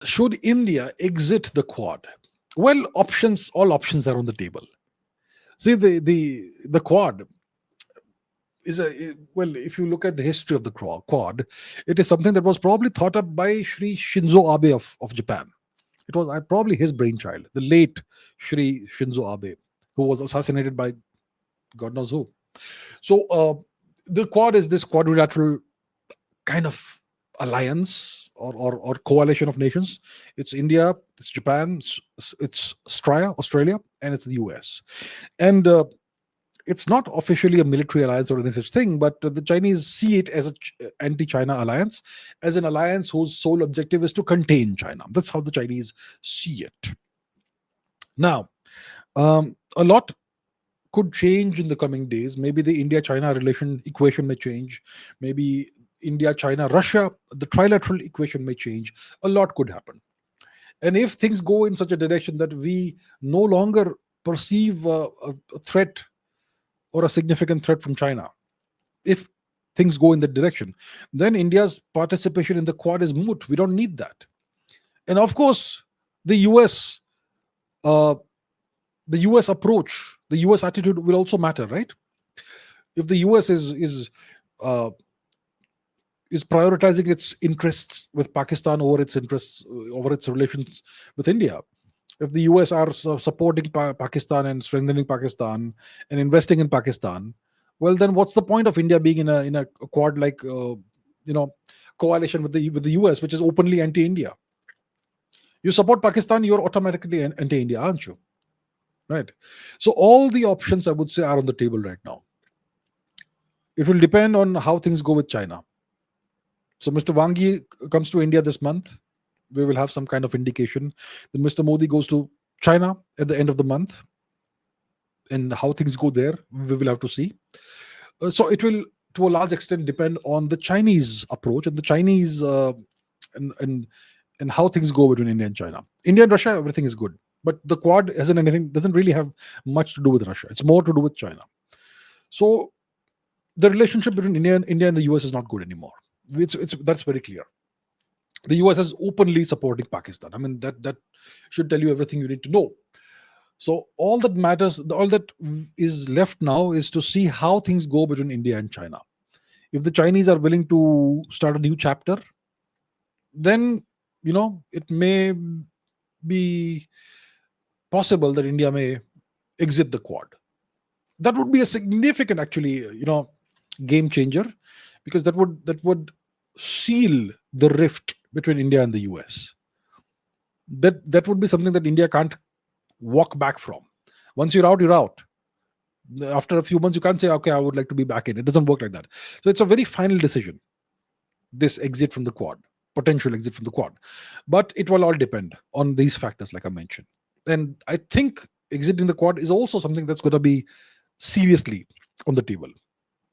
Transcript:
should India exit the Quad? Well, all options are on the table. See, the Quad well, if you look at the history of the Quad, it is something that was probably thought up by Sri Shinzo Abe of Japan. It was probably his brainchild, the late Sri Shinzo Abe, who was assassinated by God knows who. So the Quad is this quadrilateral kind of alliance or coalition of nations. It's India, it's Japan, it's Australia, and it's the US. And it's not officially a military alliance or any such thing, but the Chinese see it as an anti-China alliance, as an alliance whose sole objective is to contain China. That's how the Chinese see it. Now, a lot could change in the coming days. Maybe the India-China relation equation may change. Maybe India, China, Russia, the trilateral equation may change. A lot could happen. And if things go in such a direction that we no longer perceive a threat or a significant threat from China, if things go in that direction, then India's participation in the Quad is moot. We don't need that. And of course, the US approach, the US attitude will also matter, right? If the US is prioritizing its interests with Pakistan over its interests, over its relations with India, if the US are supporting Pakistan and strengthening Pakistan and investing in Pakistan, well, then what's the point of India being in a Quad like coalition with the US, which is openly anti-India? You support Pakistan, you're automatically anti-India, aren't you? Right. So all the options, I would say, are on the table right now. It will depend on how things go with China. So Mr. Wang Yi comes to India this month. We will have some kind of indication. Then Mr. Modi goes to China at the end of the month. And how things go there, we will have to see. So it will, to a large extent, depend on the Chinese approach and the Chinese and how things go between India and China. India and Russia, everything is good. But the Quad doesn't really have much to do with Russia. It's more to do with China. So the relationship between India and the US is not good anymore. That's very clear. The US is openly supporting Pakistan. I mean, that should tell you everything you need to know. So all that matters, all that is left now is to see how things go between India and China. If the Chinese are willing to start a new chapter, then it may be possible that India may exit the Quad. That would be a significant, actually, game changer, because that would seal the rift between India and the US. That would be something that India can't walk back from. Once you're out, you're out. After a few months, you can't say, okay, I would like to be back in. It doesn't work like that. So it's a very final decision, this exit from the Quad, potential exit from the Quad. But it will all depend on these factors, like I mentioned. And I think exiting the Quad is also something that's going to be seriously on the table.